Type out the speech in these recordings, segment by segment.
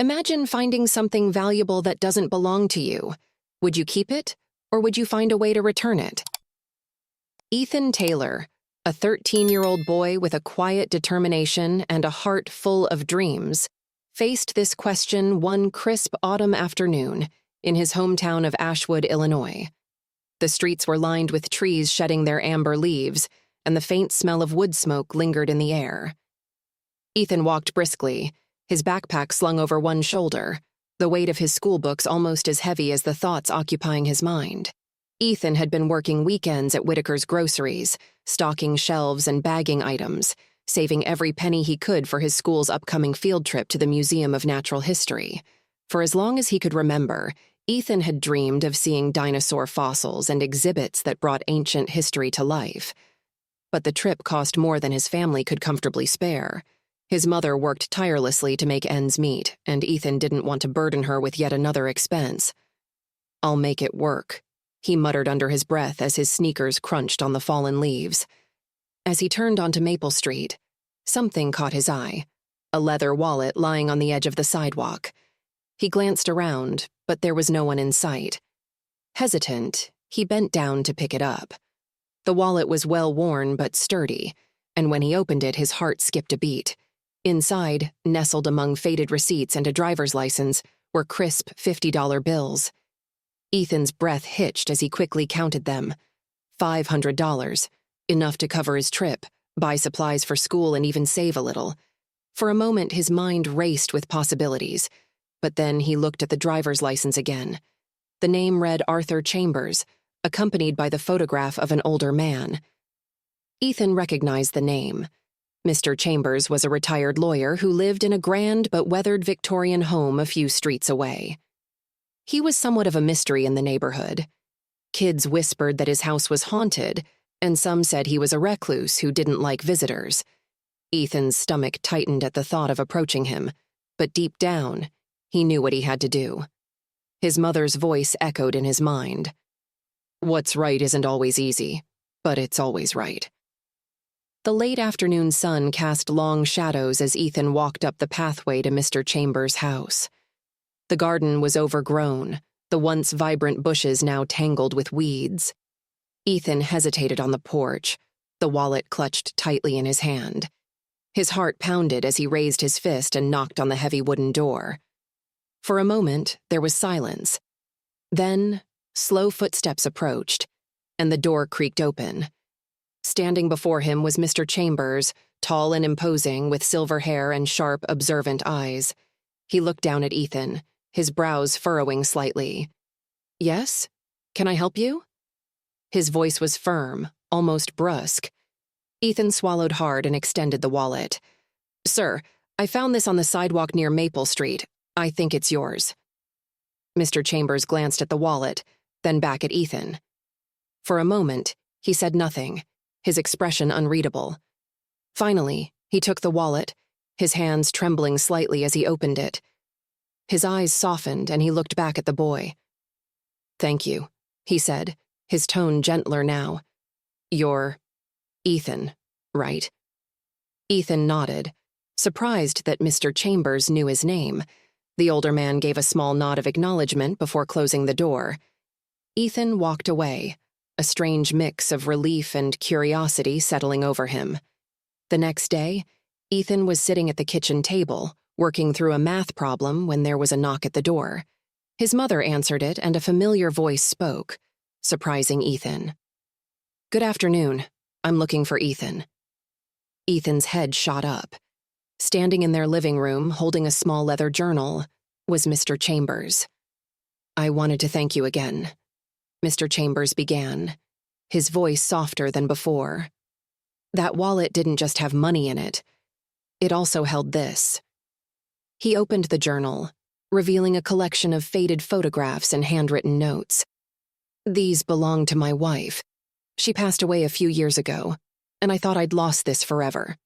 Imagine finding something valuable that doesn't belong to you. Would you keep it, or would you find a way to return it? Ethan Taylor, a 13-year-old boy with a quiet determination and a heart full of dreams, faced this question one crisp autumn afternoon in his hometown of Ashwood, Illinois. The streets were lined with trees shedding their amber leaves, and the faint smell of wood smoke lingered in the air. Ethan walked briskly, his backpack slung over one shoulder, the weight of his schoolbooks almost as heavy as the thoughts occupying his mind. Ethan had been working weekends at Whitaker's Groceries, stocking shelves and bagging items, saving every penny he could for his school's upcoming field trip to the Museum of Natural History. For as long as he could remember, Ethan had dreamed of seeing dinosaur fossils and exhibits that brought ancient history to life. But the trip cost more than his family could comfortably spare. His mother worked tirelessly to make ends meet, and Ethan didn't want to burden her with yet another expense. "I'll make it work," he muttered under his breath as his sneakers crunched on the fallen leaves. As he turned onto Maple Street, something caught his eye, a leather wallet lying on the edge of the sidewalk. He glanced around, but there was no one in sight. Hesitant, he bent down to pick it up. The wallet was well-worn but sturdy, and when he opened it, his heart skipped a beat. Inside, nestled among faded receipts and a driver's license, were crisp $50 bills. Ethan's breath hitched as he quickly counted them. $500, enough to cover his trip, buy supplies for school, and even save a little. For a moment, his mind raced with possibilities, but then he looked at the driver's license again. The name read Arthur Chambers, accompanied by the photograph of an older man. Ethan recognized the name. Mr. Chambers was a retired lawyer who lived in a grand but weathered Victorian home a few streets away. He was somewhat of a mystery in the neighborhood. Kids whispered that his house was haunted, and some said he was a recluse who didn't like visitors. Ethan's stomach tightened at the thought of approaching him, but deep down, he knew what he had to do. His mother's voice echoed in his mind. "What's right isn't always easy, but it's always right." The late afternoon sun cast long shadows as Ethan walked up the pathway to Mr. Chambers' house. The garden was overgrown, the once vibrant bushes now tangled with weeds. Ethan hesitated on the porch, the wallet clutched tightly in his hand. His heart pounded as he raised his fist and knocked on the heavy wooden door. For a moment, there was silence. Then, slow footsteps approached, and the door creaked open. Standing before him was Mr. Chambers, tall and imposing, with silver hair and sharp, observant eyes. He looked down at Ethan, his brows furrowing slightly. "Yes? Can I help you?" His voice was firm, almost brusque. Ethan swallowed hard and extended the wallet. "Sir, I found this on the sidewalk near Maple Street. I think it's yours." Mr. Chambers glanced at the wallet, then back at Ethan. For a moment, he said nothing, his expression unreadable. Finally, he took the wallet, his hands trembling slightly as he opened it. His eyes softened and he looked back at the boy. "Thank you," he said, his tone gentler now. "You're Ethan, right?" Ethan nodded, surprised that Mr. Chambers knew his name. The older man gave a small nod of acknowledgement before closing the door. Ethan walked away, a strange mix of relief and curiosity settling over him. The next day, Ethan was sitting at the kitchen table, working through a math problem when there was a knock at the door. His mother answered it and a familiar voice spoke, surprising Ethan. "Good afternoon. I'm looking for Ethan." Ethan's head shot up. Standing in their living room, holding a small leather journal, was Mr. Chambers. "I wanted to thank you again," Mr. Chambers began, his voice softer than before. "That wallet didn't just have money in it. It also held this." He opened the journal, revealing a collection of faded photographs and handwritten notes. "These belong to my wife. She passed away a few years ago, and I thought I'd lost this forever."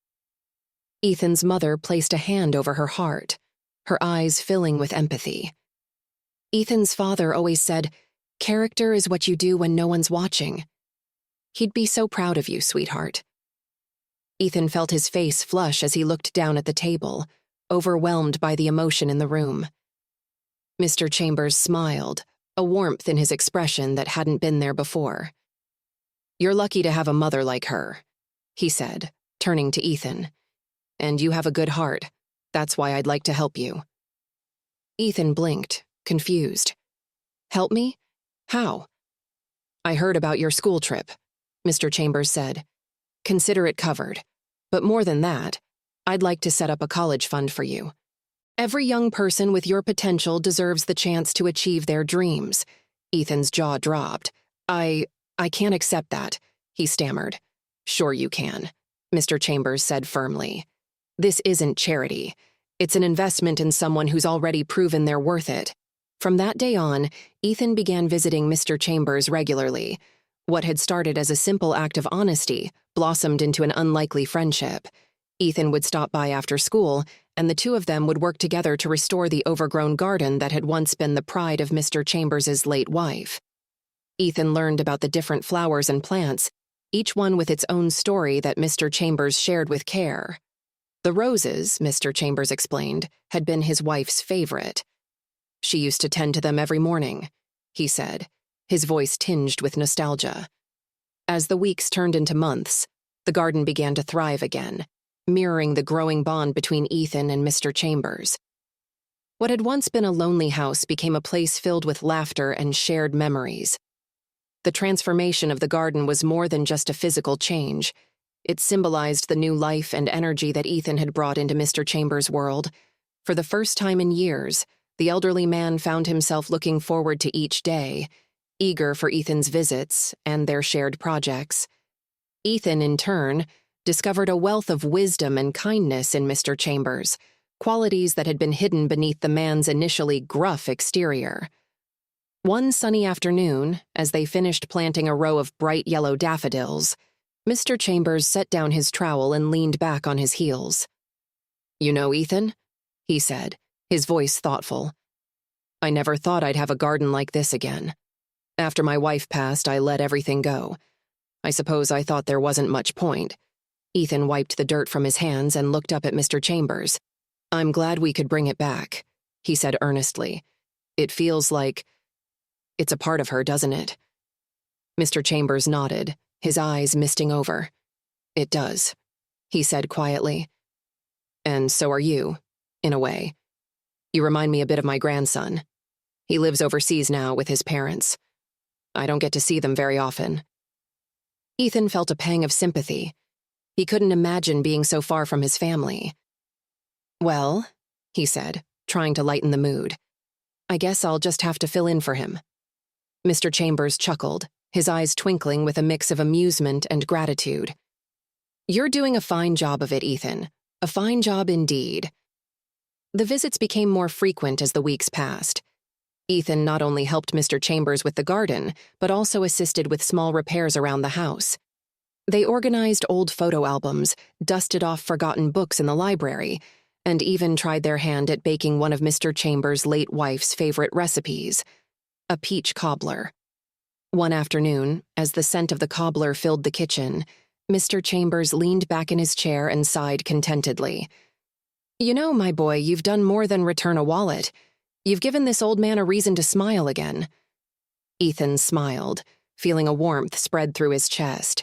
Ethan's mother placed a hand over her heart, her eyes filling with empathy. Ethan's father always said, "Character is what you do when no one's watching." He'd be so proud of you, sweetheart. Ethan felt his face flush as he looked down at the table, overwhelmed by the emotion in the room. Mr. Chambers smiled, a warmth in his expression that hadn't been there before. "You're lucky to have a mother like her," he said, turning to Ethan. "And you have a good heart. That's why I'd like to help you." Ethan blinked, confused. "Help me? How?" "I heard about your school trip," Mr. Chambers said. "Consider it covered. But more than that, I'd like to set up a college fund for you. Every young person with your potential deserves the chance to achieve their dreams." Ethan's jaw dropped. I can't accept that," he stammered. "Sure you can," Mr. Chambers said firmly. "This isn't charity. It's an investment in someone who's already proven they're worth it." From that day on, Ethan began visiting Mr. Chambers regularly. What had started as a simple act of honesty blossomed into an unlikely friendship. Ethan would stop by after school, and the two of them would work together to restore the overgrown garden that had once been the pride of Mr. Chambers's late wife. Ethan learned about the different flowers and plants, each one with its own story that Mr. Chambers shared with care. The roses, Mr. Chambers explained, had been his wife's favorite. "She used to tend to them every morning," he said, his voice tinged with nostalgia. As the weeks turned into months, the garden began to thrive again, mirroring the growing bond between Ethan and Mr. Chambers. What had once been a lonely house became a place filled with laughter and shared memories. The transformation of the garden was more than just a physical change. It symbolized the new life and energy that Ethan had brought into Mr. Chambers' world. For the first time in years, the elderly man found himself looking forward to each day, eager for Ethan's visits and their shared projects. Ethan, in turn, discovered a wealth of wisdom and kindness in Mr. Chambers, qualities that had been hidden beneath the man's initially gruff exterior. One sunny afternoon, as they finished planting a row of bright yellow daffodils, Mr. Chambers set down his trowel and leaned back on his heels. "You know, Ethan," he said, his voice thoughtful, "I never thought I'd have a garden like this again. After my wife passed, I let everything go. I suppose I thought there wasn't much point." Ethan wiped the dirt from his hands and looked up at Mr. Chambers. "I'm glad we could bring it back," he said earnestly. "It feels like it's a part of her, doesn't it?" Mr. Chambers nodded, his eyes misting over. "It does," he said quietly. "And so are you, in a way. You remind me a bit of my grandson. He lives overseas now with his parents. I don't get to see them very often." Ethan felt a pang of sympathy. He couldn't imagine being so far from his family. "Well," he said, trying to lighten the mood, "I guess I'll just have to fill in for him." Mr. Chambers chuckled, his eyes twinkling with a mix of amusement and gratitude. "You're doing a fine job of it, Ethan. A fine job indeed." The visits became more frequent as the weeks passed. Ethan not only helped Mr. Chambers with the garden, but also assisted with small repairs around the house. They organized old photo albums, dusted off forgotten books in the library, and even tried their hand at baking one of Mr. Chambers' late wife's favorite recipes, a peach cobbler. One afternoon, as the scent of the cobbler filled the kitchen, Mr. Chambers leaned back in his chair and sighed contentedly. "You know, my boy, you've done more than return a wallet. You've given this old man a reason to smile again." Ethan smiled, feeling a warmth spread through his chest.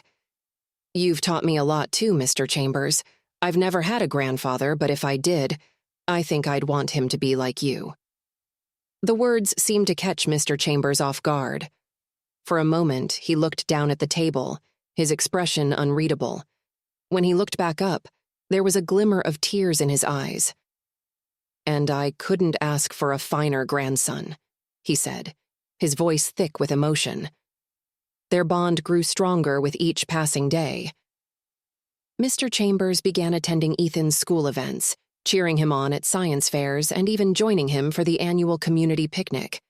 "You've taught me a lot too, Mr. Chambers. I've never had a grandfather, but if I did, I think I'd want him to be like you." The words seemed to catch Mr. Chambers off guard. For a moment, he looked down at the table, his expression unreadable. When he looked back up, there was a glimmer of tears in his eyes. "And I couldn't ask for a finer grandson," he said, his voice thick with emotion. Their bond grew stronger with each passing day. Mr. Chambers began attending Ethan's school events, cheering him on at science fairs and even joining him for the annual community picnic.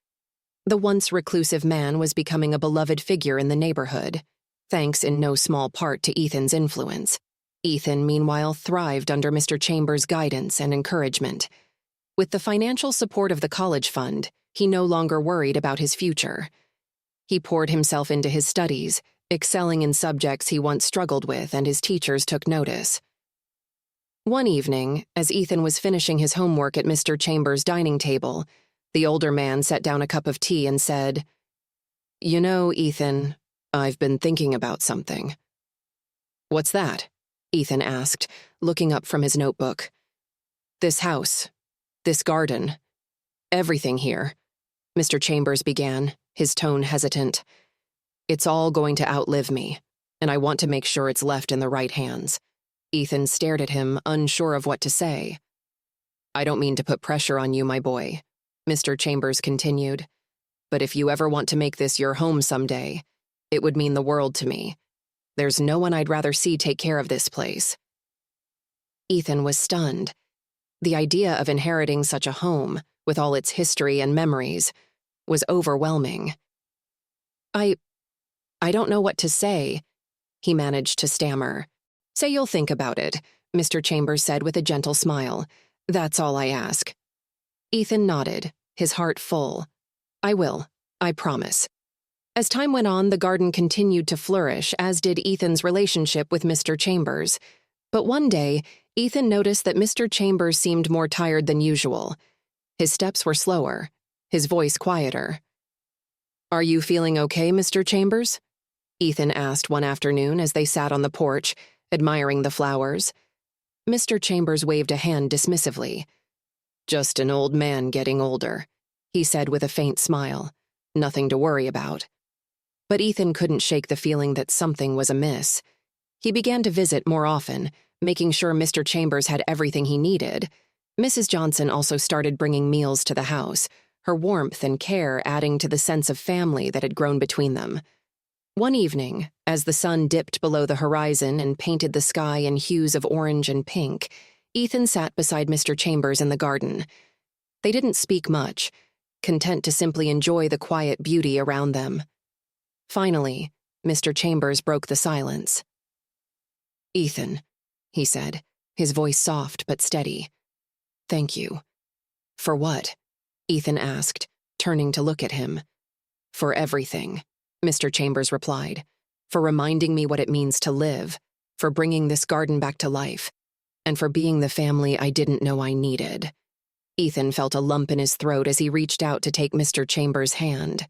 The once reclusive man was becoming a beloved figure in the neighborhood, thanks in no small part to Ethan's influence. Ethan, meanwhile, thrived under Mr. Chambers' guidance and encouragement. With the financial support of the college fund, he no longer worried about his future. He poured himself into his studies, excelling in subjects he once struggled with, and his teachers took notice. One evening, as Ethan was finishing his homework at Mr. Chambers' dining table, the older man set down a cup of tea and said, "You know, Ethan, I've been thinking about something." "What's that?" Ethan asked, looking up from his notebook. "This house, this garden, everything here," Mr. Chambers began, his tone hesitant. "It's all going to outlive me, and I want to make sure it's left in the right hands." Ethan stared at him, unsure of what to say. "I don't mean to put pressure on you, my boy," Mr. Chambers continued, "but if you ever want to make this your home someday, it would mean the world to me. There's no one I'd rather see take care of this place." Ethan was stunned. The idea of inheriting such a home, with all its history and memories, was overwhelming. I don't know what to say," he managed to stammer. "Say you'll think about it," Mr. Chambers said with a gentle smile. "That's all I ask." Ethan nodded, his heart full. "I will, I promise." As time went on, the garden continued to flourish, as did Ethan's relationship with Mr. Chambers. But one day, Ethan noticed that Mr. Chambers seemed more tired than usual. His steps were slower, his voice quieter. "Are you feeling okay, Mr. Chambers?" Ethan asked one afternoon as they sat on the porch, admiring the flowers. Mr. Chambers waved a hand dismissively. "Just an old man getting older," he said with a faint smile. "Nothing to worry about." But Ethan couldn't shake the feeling that something was amiss. He began to visit more often, making sure Mr. Chambers had everything he needed. Mrs. Johnson also started bringing meals to the house, her warmth and care adding to the sense of family that had grown between them. One evening, as the sun dipped below the horizon and painted the sky in hues of orange and pink, Ethan sat beside Mr. Chambers in the garden. They didn't speak much, content to simply enjoy the quiet beauty around them. Finally, Mr. Chambers broke the silence. "Ethan," he said, his voice soft but steady. "Thank you." "For what?" Ethan asked, turning to look at him. "For everything," Mr. Chambers replied. "For reminding me what it means to live, for bringing this garden back to life, and for being the family I didn't know I needed." Ethan felt a lump in his throat as he reached out to take Mr. Chambers' hand.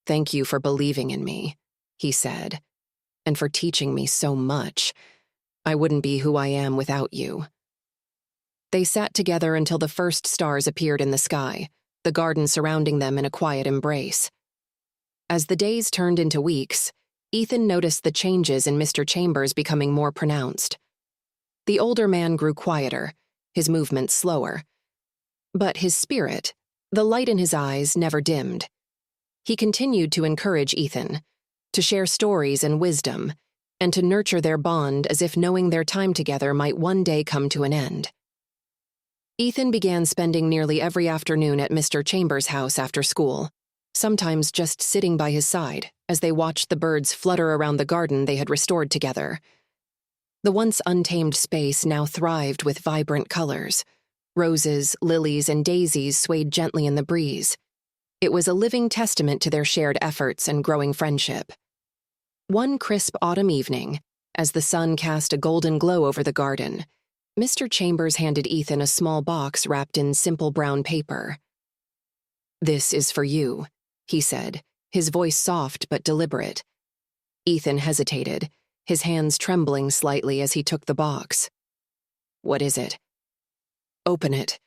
"Thank you for believing in me," he said, "and for teaching me so much. I wouldn't be who I am without you." They sat together until the first stars appeared in the sky, the garden surrounding them in a quiet embrace. As the days turned into weeks, Ethan noticed the changes in Mr. Chambers becoming more pronounced. The older man grew quieter, his movements slower. But his spirit, the light in his eyes, never dimmed. He continued to encourage Ethan, to share stories and wisdom, and to nurture their bond as if knowing their time together might one day come to an end. Ethan began spending nearly every afternoon at Mr. Chambers' house after school, sometimes just sitting by his side as they watched the birds flutter around the garden they had restored together. The once untamed space now thrived with vibrant colors. Roses, lilies, and daisies swayed gently in the breeze. It was a living testament to their shared efforts and growing friendship. One crisp autumn evening, as the sun cast a golden glow over the garden, Mr. Chambers handed Ethan a small box wrapped in simple brown paper. "This is for you," he said, his voice soft but deliberate. Ethan hesitated, his hands trembling slightly as he took the box. "What is it?" "Open it,"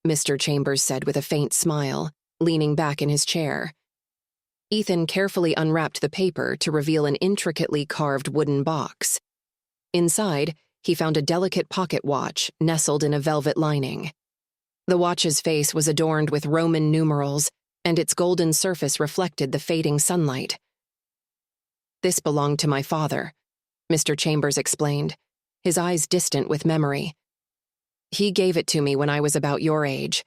Mr. Chambers said with a faint smile, leaning back in his chair. Ethan carefully unwrapped the paper to reveal an intricately carved wooden box. Inside, he found a delicate pocket watch nestled in a velvet lining. The watch's face was adorned with Roman numerals, and its golden surface reflected the fading sunlight. "This belonged to my father," Mr. Chambers explained, his eyes distant with memory. "He gave it to me when I was about your age.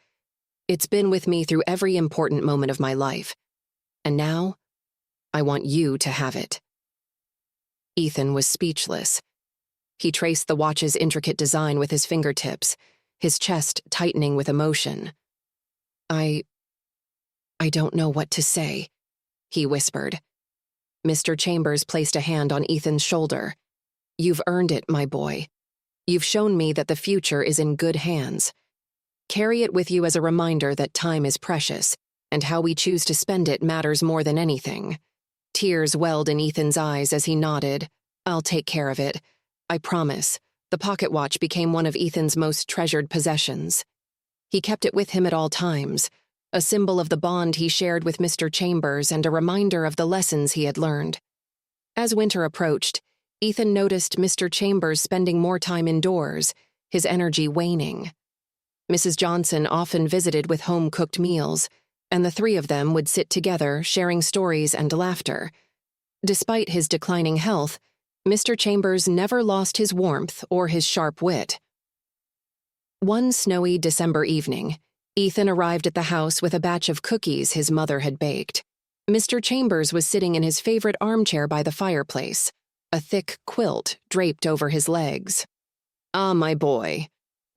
It's been with me through every important moment of my life. And now, I want you to have it." Ethan was speechless. He traced the watch's intricate design with his fingertips, his chest tightening with emotion. I don't know what to say," he whispered. Mr. Chambers placed a hand on Ethan's shoulder. "You've earned it, my boy. You've shown me that the future is in good hands. Carry it with you as a reminder that time is precious, and how we choose to spend it matters more than anything. Tears welled in Ethan's eyes as he nodded. I'll take care of it. I promise. The pocket watch became one of Ethan's most treasured possessions. He kept it with him at all times, a symbol of the bond he shared with Mr. Chambers and a reminder of the lessons he had learned. As winter approached, Ethan noticed Mr. Chambers spending more time indoors, his energy waning. Mrs. Johnson often visited with home-cooked meals, and the three of them would sit together, sharing stories and laughter. Despite his declining health, Mr. Chambers never lost his warmth or his sharp wit. One snowy December evening, Ethan arrived at the house with a batch of cookies his mother had baked. Mr. Chambers was sitting in his favorite armchair by the fireplace, a thick quilt draped over his legs. "Ah, my boy,"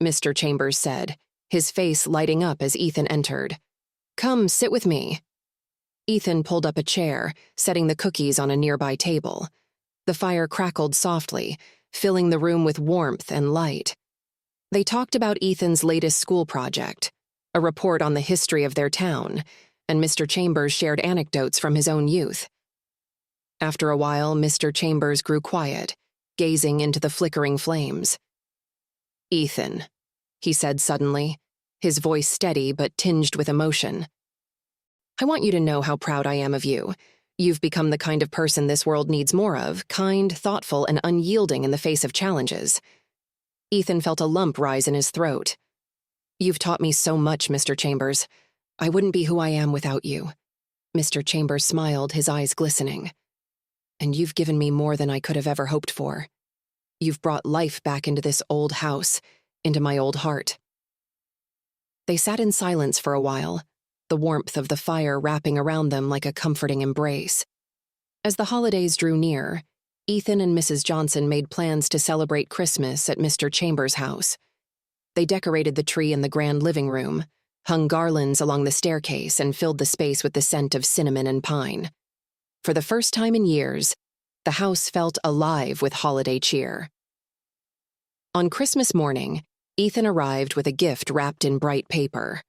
Mr. Chambers said, his face lighting up as Ethan entered. "Come, sit with me." Ethan pulled up a chair, setting the cookies on a nearby table. The fire crackled softly, filling the room with warmth and light. They talked about Ethan's latest school project, a report on the history of their town, and Mr. Chambers shared anecdotes from his own youth. After a while, Mr. Chambers grew quiet, gazing into the flickering flames. "Ethan," he said suddenly, his voice steady but tinged with emotion. "I want you to know how proud I am of you. You've become the kind of person this world needs more of, kind, thoughtful, and unyielding in the face of challenges." Ethan felt a lump rise in his throat. "You've taught me so much, Mr. Chambers. I wouldn't be who I am without you." Mr. Chambers smiled, his eyes glistening. "And you've given me more than I could have ever hoped for. You've brought life back into this old house, into my old heart." They sat in silence for a while, the warmth of the fire wrapping around them like a comforting embrace. As the holidays drew near, Ethan and Mrs. Johnson made plans to celebrate Christmas at Mr. Chambers' house. They decorated the tree in the grand living room, hung garlands along the staircase, and filled the space with the scent of cinnamon and pine. For the first time in years, the house felt alive with holiday cheer. On Christmas morning, Ethan arrived with a gift wrapped in bright paper.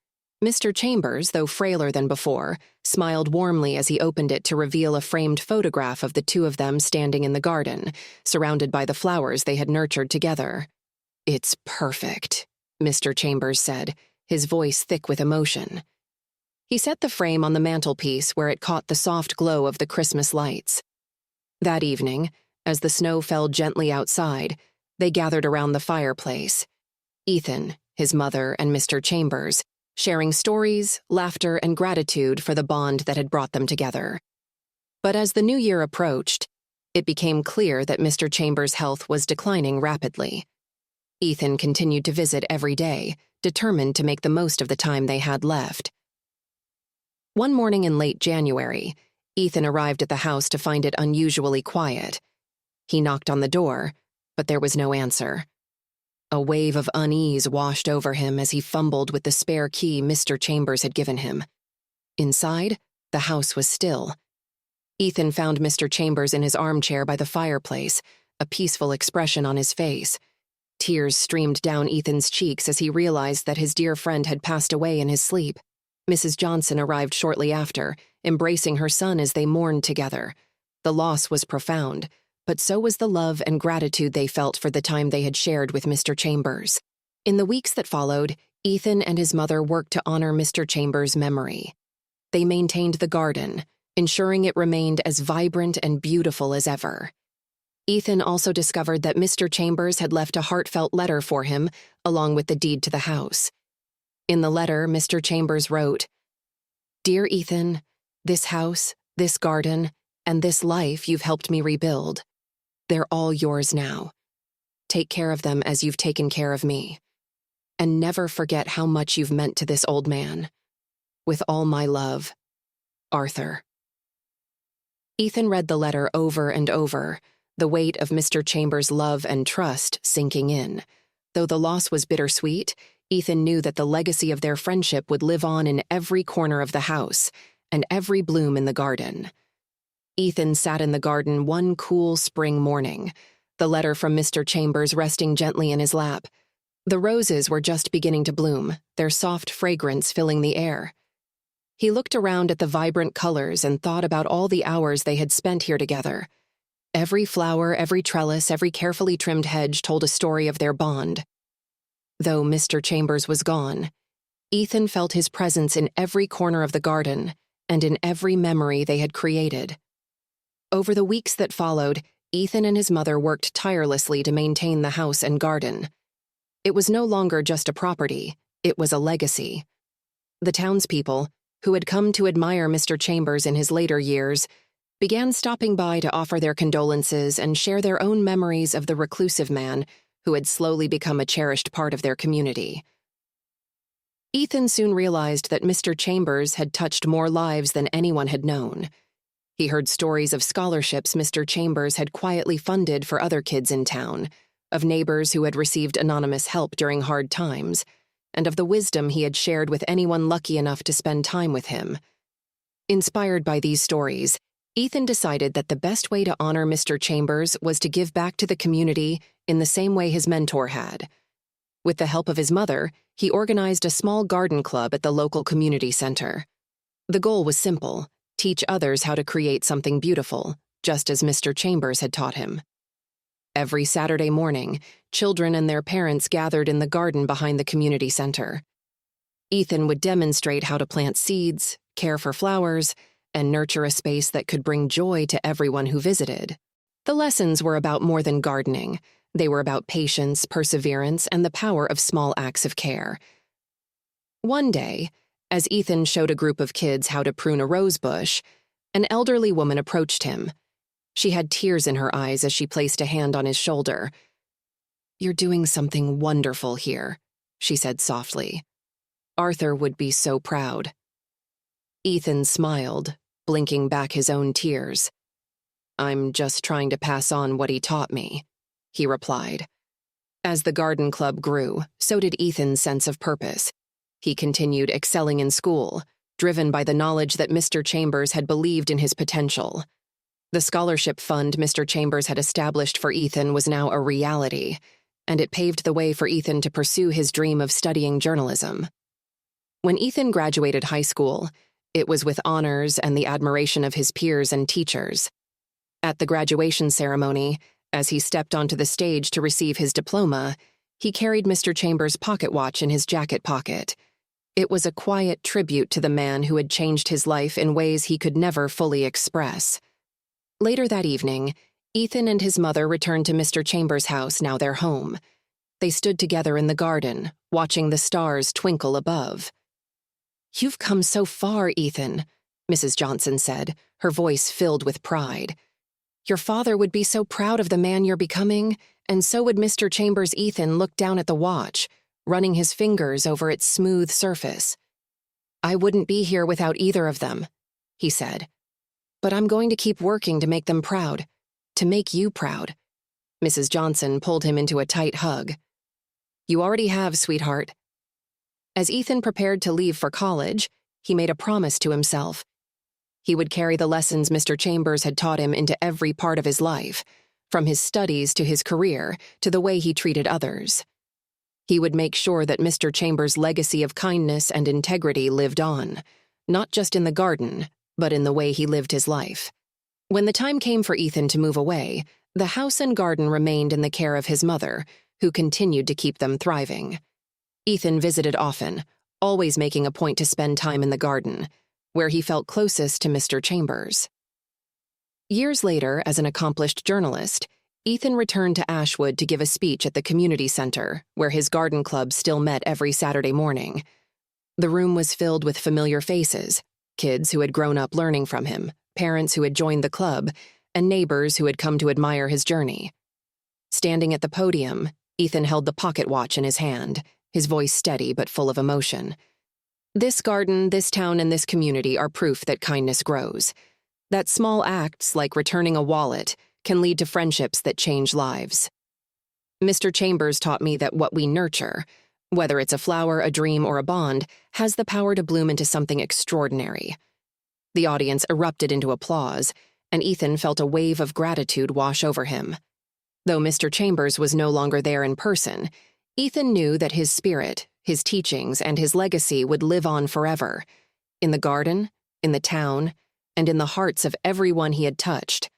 Mr. Chambers, though frailer than before, smiled warmly as he opened it to reveal a framed photograph of the two of them standing in the garden, surrounded by the flowers they had nurtured together. "It's perfect," Mr. Chambers said, his voice thick with emotion. He set the frame on the mantelpiece where it caught the soft glow of the Christmas lights. That evening, as the snow fell gently outside, they gathered around the fireplace. Ethan, his mother, and Mr. Chambers, sharing stories, laughter, and gratitude for the bond that had brought them together. But as the new year approached, it became clear that Mr. Chambers' health was declining rapidly. Ethan continued to visit every day, determined to make the most of the time they had left. One morning in late January, Ethan arrived at the house to find it unusually quiet. He knocked on the door, but there was no answer. A wave of unease washed over him as he fumbled with the spare key Mr. Chambers had given him. Inside, the house was still. Ethan found Mr. Chambers in his armchair by the fireplace, a peaceful expression on his face. Tears streamed down Ethan's cheeks as he realized that his dear friend had passed away in his sleep. Mrs. Johnson arrived shortly after, embracing her son as they mourned together. The loss was profound, but so was the love and gratitude they felt for the time they had shared with Mr. Chambers. In the weeks that followed, Ethan and his mother worked to honor Mr. Chambers' memory. They maintained the garden, ensuring it remained as vibrant and beautiful as ever. Ethan also discovered that Mr. Chambers had left a heartfelt letter for him, along with the deed to the house. In the letter, Mr. Chambers wrote, "Dear Ethan, this house, this garden, and this life you've helped me rebuild. They're all yours now. Take care of them as you've taken care of me. And never forget how much you've meant to this old man. With all my love, Arthur." Ethan read the letter over and over, the weight of Mr. Chambers' love and trust sinking in. Though the loss was bittersweet, Ethan knew that the legacy of their friendship would live on in every corner of the house and every bloom in the garden. Ethan sat in the garden one cool spring morning, the letter from Mr. Chambers resting gently in his lap. The roses were just beginning to bloom, their soft fragrance filling the air. He looked around at the vibrant colors and thought about all the hours they had spent here together. Every flower, every trellis, every carefully trimmed hedge told a story of their bond. Though Mr. Chambers was gone, Ethan felt his presence in every corner of the garden and in every memory they had created. Over the weeks that followed, Ethan and his mother worked tirelessly to maintain the house and garden. It was no longer just a property, it was a legacy. The townspeople, who had come to admire Mr. Chambers in his later years, began stopping by to offer their condolences and share their own memories of the reclusive man who had slowly become a cherished part of their community. Ethan soon realized that Mr. Chambers had touched more lives than anyone had known. He heard stories of scholarships Mr. Chambers had quietly funded for other kids in town, of neighbors who had received anonymous help during hard times, and of the wisdom he had shared with anyone lucky enough to spend time with him. Inspired by these stories, Ethan decided that the best way to honor Mr. Chambers was to give back to the community in the same way his mentor had. With the help of his mother, he organized a small garden club at the local community center. The goal was simple: teach others how to create something beautiful, just as Mr. Chambers had taught him. Every Saturday morning, children and their parents gathered in the garden behind the community center. Ethan would demonstrate how to plant seeds, care for flowers, and nurture a space that could bring joy to everyone who visited. The lessons were about more than gardening. They were about patience, perseverance, and the power of small acts of care. One day, as Ethan showed a group of kids how to prune a rose bush, an elderly woman approached him. She had tears in her eyes as she placed a hand on his shoulder. "You're doing something wonderful here," she said softly. "Arthur would be so proud." Ethan smiled, blinking back his own tears. "I'm just trying to pass on what he taught me," he replied. As the garden club grew, so did Ethan's sense of purpose. He continued excelling in school, driven by the knowledge that Mr. Chambers had believed in his potential. The scholarship fund Mr. Chambers had established for Ethan was now a reality, and it paved the way for Ethan to pursue his dream of studying journalism. When Ethan graduated high school, it was with honors and the admiration of his peers and teachers. At the graduation ceremony, as he stepped onto the stage to receive his diploma, he carried Mr. Chambers' pocket watch in his jacket pocket. It was a quiet tribute to the man who had changed his life in ways he could never fully express. Later that evening, Ethan and his mother returned to Mr. Chambers' house, now their home. They stood together in the garden, watching the stars twinkle above. "You've come so far, Ethan," Mrs. Johnson said, her voice filled with pride. "Your father would be so proud of the man you're becoming, and so would Mr. Chambers." Ethan looked down at the watch, running his fingers over its smooth surface. "I wouldn't be here without either of them," he said. "But I'm going to keep working to make them proud, to make you proud." Mrs. Johnson pulled him into a tight hug. "You already have, sweetheart." As Ethan prepared to leave for college, he made a promise to himself. He would carry the lessons Mr. Chambers had taught him into every part of his life, from his studies to his career to the way he treated others. He would make sure that Mr. Chambers' legacy of kindness and integrity lived on, not just in the garden, but in the way he lived his life. When the time came for Ethan to move away, the house and garden remained in the care of his mother, who continued to keep them thriving. Ethan visited often, always making a point to spend time in the garden, where he felt closest to Mr. Chambers. Years later, as an accomplished journalist, Ethan returned to Ashwood to give a speech at the community center, where his garden club still met every Saturday morning. The room was filled with familiar faces, kids who had grown up learning from him, parents who had joined the club, and neighbors who had come to admire his journey. Standing at the podium, Ethan held the pocket watch in his hand, his voice steady but full of emotion. "This garden, this town, and this community are proof that kindness grows. That small acts, like returning a wallet, can lead to friendships that change lives. Mr. Chambers taught me that what we nurture, whether it's a flower, a dream, or a bond, has the power to bloom into something extraordinary." The audience erupted into applause, and Ethan felt a wave of gratitude wash over him. Though Mr. Chambers was no longer there in person, Ethan knew that his spirit, his teachings, and his legacy would live on forever, in the garden, in the town, and in the hearts of everyone he had touched.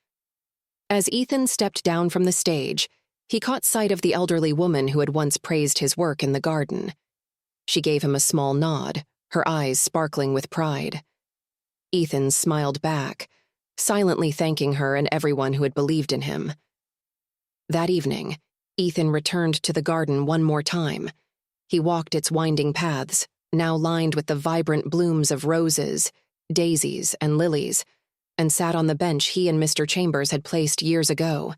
As Ethan stepped down from the stage, he caught sight of the elderly woman who had once praised his work in the garden. She gave him a small nod, her eyes sparkling with pride. Ethan smiled back, silently thanking her and everyone who had believed in him. That evening, Ethan returned to the garden one more time. He walked its winding paths, now lined with the vibrant blooms of roses, daisies, and lilies, and sat on the bench he and Mr. Chambers had placed years ago.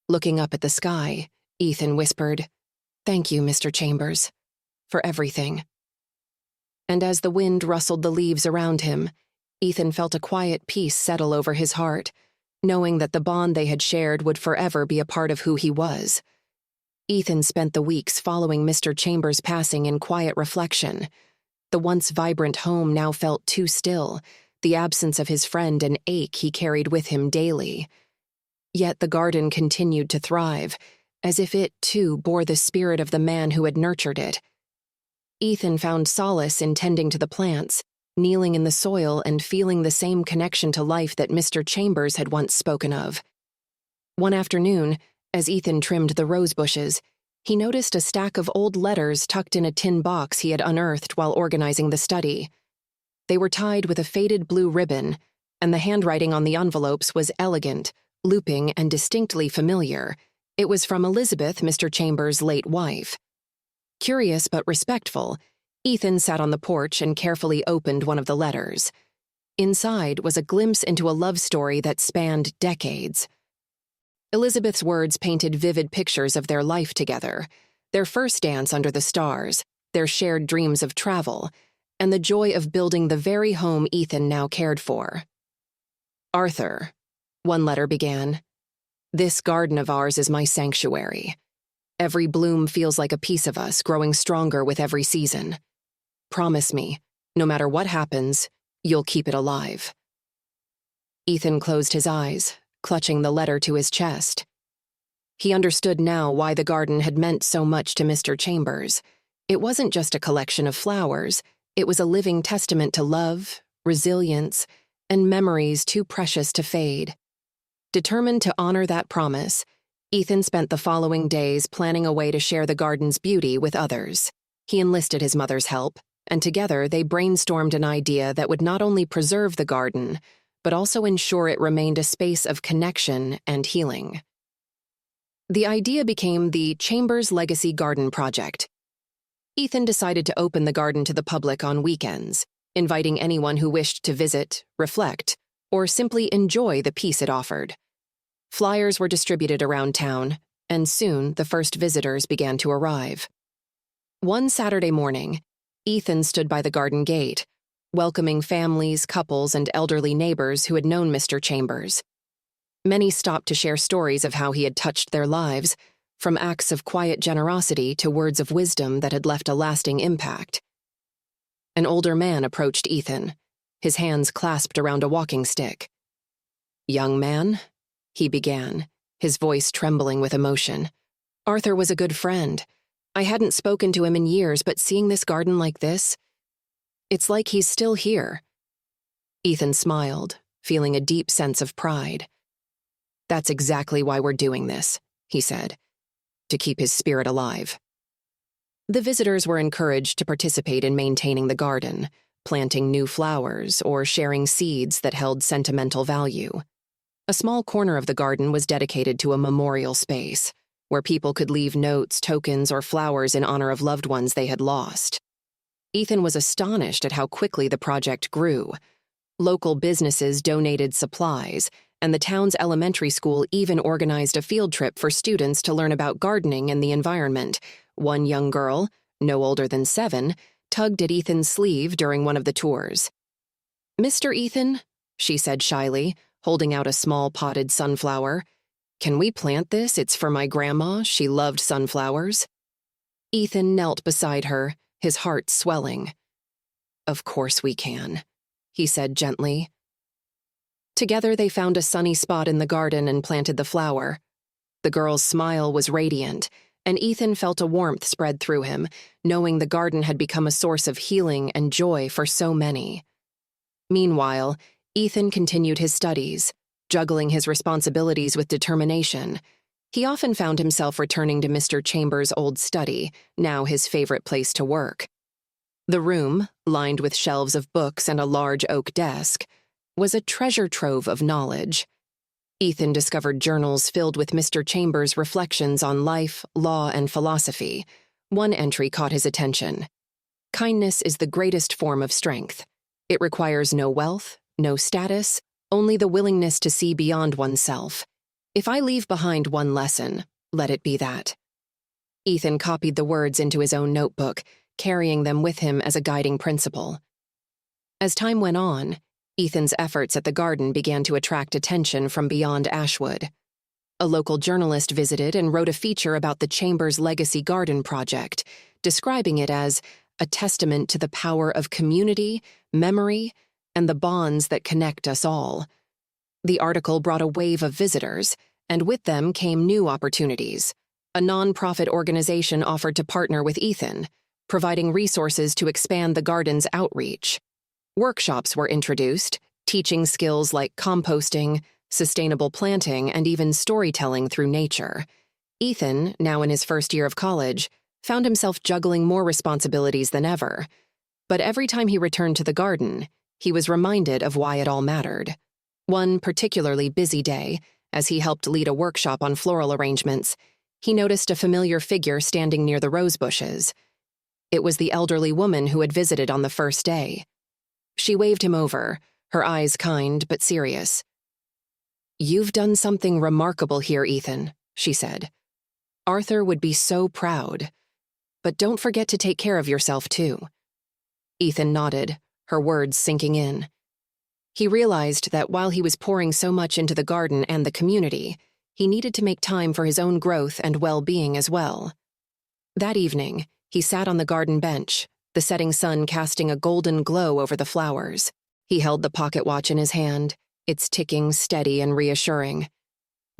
Looking up at the sky, Ethan whispered, "Thank you, Mr. Chambers, for everything." And as the wind rustled the leaves around him, Ethan felt a quiet peace settle over his heart, knowing that the bond they had shared would forever be a part of who he was. Ethan spent the weeks following Mr. Chambers' passing in quiet reflection. The once vibrant home now felt too still, the absence of his friend an ache he carried with him daily. Yet the garden continued to thrive, as if it, too, bore the spirit of the man who had nurtured it. Ethan found solace in tending to the plants, kneeling in the soil and feeling the same connection to life that Mr. Chambers had once spoken of. One afternoon, as Ethan trimmed the rose bushes, he noticed a stack of old letters tucked in a tin box he had unearthed while organizing the study. They were tied with a faded blue ribbon, and the handwriting on the envelopes was elegant, looping, and distinctly familiar. It was from Elizabeth, Mr. Chambers' late wife. Curious but respectful, Ethan sat on the porch and carefully opened one of the letters. Inside was a glimpse into a love story that spanned decades. Elizabeth's words painted vivid pictures of their life together, their first dance under the stars, their shared dreams of travel, and the joy of building the very home Ethan now cared for. "Arthur," one letter began, "this garden of ours is my sanctuary. Every bloom feels like a piece of us, growing stronger with every season. Promise me, no matter what happens, you'll keep it alive." Ethan closed his eyes, clutching the letter to his chest. He understood now why the garden had meant so much to Mr. Chambers. It wasn't just a collection of flowers, it was a living testament to love, resilience, and memories too precious to fade. Determined to honor that promise, Ethan spent the following days planning a way to share the garden's beauty with others. He enlisted his mother's help, and together they brainstormed an idea that would not only preserve the garden, but also ensure it remained a space of connection and healing. The idea became the Chambers Legacy Garden Project. Ethan decided to open the garden to the public on weekends, inviting anyone who wished to visit, reflect, or simply enjoy the peace it offered. Flyers were distributed around town, and soon the first visitors began to arrive. One Saturday morning, Ethan stood by the garden gate, welcoming families, couples, and elderly neighbors who had known Mr. Chambers. Many stopped to share stories of how he had touched their lives, from acts of quiet generosity to words of wisdom that had left a lasting impact. An older man approached Ethan, his hands clasped around a walking stick. "Young man," he began, his voice trembling with emotion. "Arthur was a good friend. I hadn't spoken to him in years, but seeing this garden like this, it's like he's still here." Ethan smiled, feeling a deep sense of pride. "That's exactly why we're doing this," he said, "to keep his spirit alive." The visitors were encouraged to participate in maintaining the garden, planting new flowers, or sharing seeds that held sentimental value. A small corner of the garden was dedicated to a memorial space, where people could leave notes, tokens, or flowers in honor of loved ones they had lost. Ethan was astonished at how quickly the project grew. Local businesses donated supplies, and the town's elementary school even organized a field trip for students to learn about gardening and the environment. One young girl, no older than 7, tugged at Ethan's sleeve during one of the tours. "Mr. Ethan," she said shyly, holding out a small potted sunflower, "can we plant this? It's for my grandma. She loved sunflowers." Ethan knelt beside her, his heart swelling. "Of course we can," he said gently. Together they found a sunny spot in the garden and planted the flower. The girl's smile was radiant, and Ethan felt a warmth spread through him, knowing the garden had become a source of healing and joy for so many. Meanwhile, Ethan continued his studies, juggling his responsibilities with determination. He often found himself returning to Mr. Chambers' old study, now his favorite place to work. The room, lined with shelves of books and a large oak desk, was a treasure trove of knowledge. Ethan discovered journals filled with Mr. Chambers' reflections on life, law, and philosophy. One entry caught his attention. Kindness is the greatest form of strength. It requires no wealth, no status, only the willingness to see beyond oneself. If I leave behind one lesson, let it be that. Ethan copied the words into his own notebook, carrying them with him as a guiding principle. As time went on, Ethan's efforts at the garden began to attract attention from beyond Ashwood. A local journalist visited and wrote a feature about the Chambers Legacy Garden project, describing it as a testament to the power of community, memory, and the bonds that connect us all. The article brought a wave of visitors, and with them came new opportunities. A non-profit organization offered to partner with Ethan, providing resources to expand the garden's outreach. Workshops were introduced, teaching skills like composting, sustainable planting, and even storytelling through nature. Ethan, now in his first year of college, found himself juggling more responsibilities than ever. But every time he returned to the garden, he was reminded of why it all mattered. One particularly busy day, as he helped lead a workshop on floral arrangements, he noticed a familiar figure standing near the rose bushes. It was the elderly woman who had visited on the first day. She waved him over, her eyes kind but serious. "You've done something remarkable here, Ethan," she said. "Arthur would be so proud. But don't forget to take care of yourself, too." Ethan nodded, her words sinking in. He realized that while he was pouring so much into the garden and the community, he needed to make time for his own growth and well-being as well. That evening, he sat on the garden bench, the setting sun casting a golden glow over the flowers. He held the pocket watch in his hand, its ticking steady and reassuring.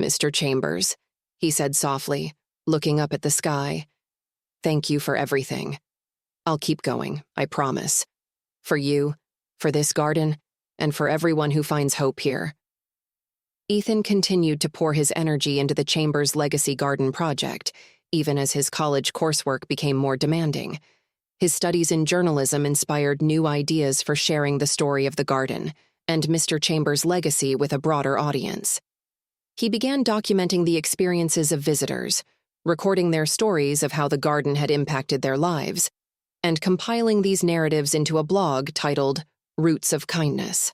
"Mr. Chambers," he said softly, looking up at the sky. "Thank you for everything. I'll keep going, I promise. For you, for this garden, and for everyone who finds hope here." Ethan continued to pour his energy into the Chambers Legacy Garden project, even as his college coursework became more demanding. His studies in journalism inspired new ideas for sharing the story of the garden and Mr. Chambers' legacy with a broader audience. He began documenting the experiences of visitors, recording their stories of how the garden had impacted their lives, and compiling these narratives into a blog titled Roots of Kindness.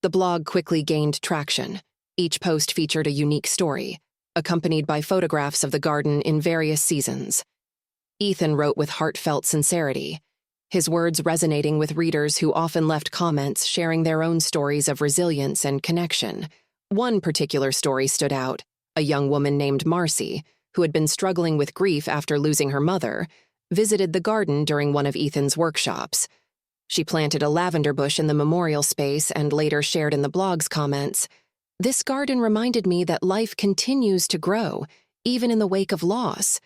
The blog quickly gained traction. Each post featured a unique story, accompanied by photographs of the garden in various seasons. Ethan wrote with heartfelt sincerity, his words resonating with readers who often left comments sharing their own stories of resilience and connection. One particular story stood out: a young woman named Marcy, who had been struggling with grief after losing her mother, visited the garden during one of Ethan's workshops. She planted a lavender bush in the memorial space and later shared in the blog's comments, "This garden reminded me that life continues to grow, even in the wake of loss.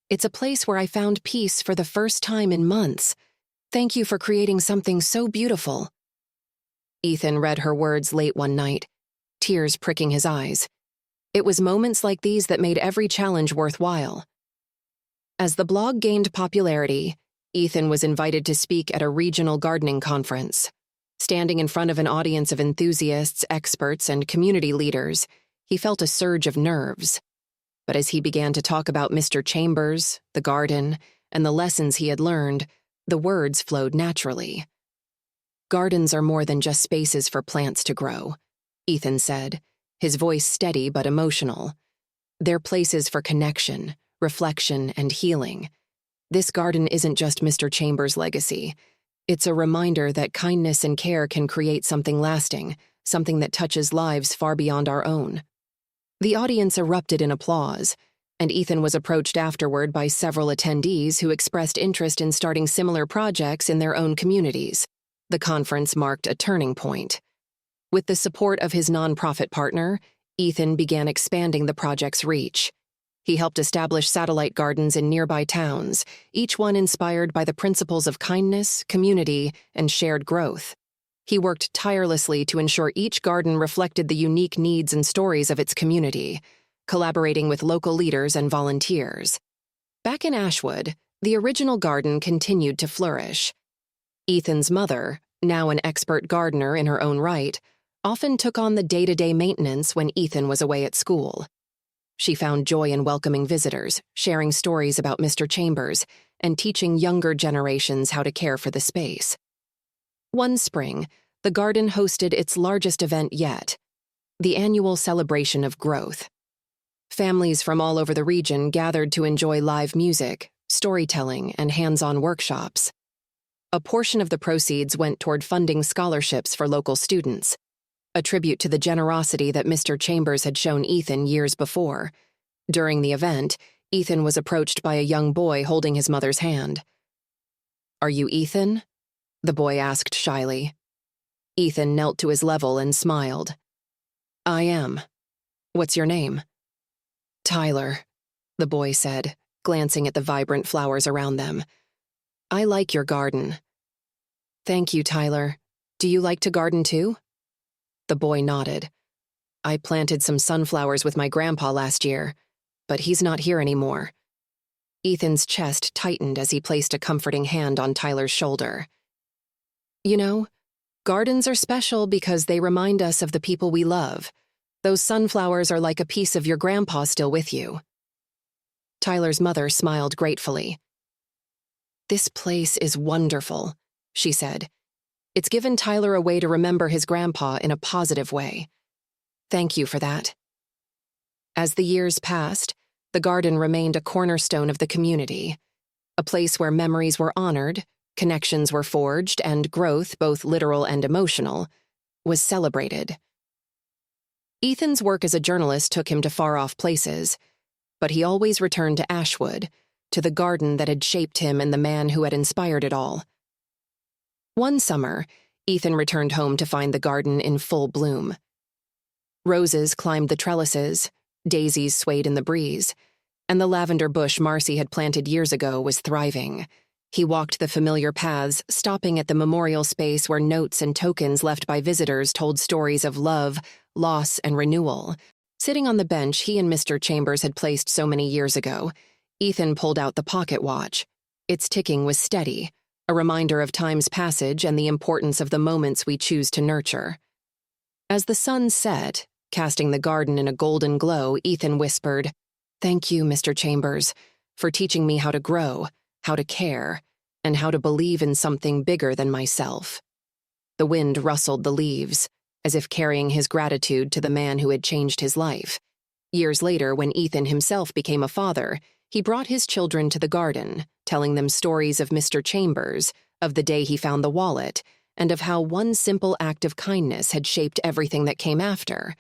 It's a place where I found peace for the first time in months. Thank you for creating something so beautiful." Ethan read her words late one night, tears pricking his eyes. It was moments like these that made every challenge worthwhile. As the blog gained popularity, Ethan was invited to speak at a regional gardening conference. Standing in front of an audience of enthusiasts, experts, and community leaders, he felt a surge of nerves. But as he began to talk about Mr. Chambers, the garden, and the lessons he had learned, the words flowed naturally. "Gardens are more than just spaces for plants to grow," Ethan said, his voice steady but emotional. "They're places for connection, reflection, and healing. This garden isn't just Mr. Chambers' legacy. It's a reminder that kindness and care can create something lasting, something that touches lives far beyond our own." The audience erupted in applause, and Ethan was approached afterward by several attendees who expressed interest in starting similar projects in their own communities. The conference marked a turning point. With the support of his nonprofit partner, Ethan began expanding the project's reach. He helped establish satellite gardens in nearby towns, each one inspired by the principles of kindness, community, and shared growth. He worked tirelessly to ensure each garden reflected the unique needs and stories of its community, collaborating with local leaders and volunteers. Back in Ashwood, the original garden continued to flourish. Ethan's mother, now an expert gardener in her own right, often took on the day-to-day maintenance when Ethan was away at school. She found joy in welcoming visitors, sharing stories about Mr. Chambers, and teaching younger generations how to care for the space. One spring, the garden hosted its largest event yet, the annual celebration of growth. Families from all over the region gathered to enjoy live music, storytelling, and hands-on workshops. A portion of the proceeds went toward funding scholarships for local students, a tribute to the generosity that Mr. Chambers had shown Ethan years before. During the event, Ethan was approached by a young boy holding his mother's hand. "Are you Ethan?" the boy asked shyly. Ethan knelt to his level and smiled. "I am. What's your name?" "Tyler," the boy said, glancing at the vibrant flowers around them. "I like your garden." "Thank you, Tyler. Do you like to garden too?" The boy nodded. "I planted some sunflowers with my grandpa last year, but he's not here anymore." Ethan's chest tightened as he placed a comforting hand on Tyler's shoulder. "You know, gardens are special because they remind us of the people we love. Those sunflowers are like a piece of your grandpa still with you." Tyler's mother smiled gratefully. "This place is wonderful," she said. "It's given Tyler a way to remember his grandpa in a positive way. Thank you for that." As the years passed, the garden remained a cornerstone of the community, a place where memories were honored, connections were forged, and growth, both literal and emotional, was celebrated. Ethan's work as a journalist took him to far-off places, but he always returned to Ashwood, to the garden that had shaped him and the man who had inspired it all. One summer, Ethan returned home to find the garden in full bloom. Roses climbed the trellises, daisies swayed in the breeze, and the lavender bush Marcy had planted years ago was thriving. He walked the familiar paths, stopping at the memorial space where notes and tokens left by visitors told stories of love, loss, and renewal. Sitting on the bench he and Mr. Chambers had placed so many years ago, Ethan pulled out the pocket watch. Its ticking was steady, a reminder of time's passage and the importance of the moments we choose to nurture. As the sun set, casting the garden in a golden glow, Ethan whispered, "Thank you, Mr. Chambers, for teaching me how to grow, how to care, and how to believe in something bigger than myself." The wind rustled the leaves, as if carrying his gratitude to the man who had changed his life. Years later, when Ethan himself became a father, he brought his children to the garden, telling them stories of Mr. Chambers, of the day he found the wallet, and of how one simple act of kindness had shaped everything that came after.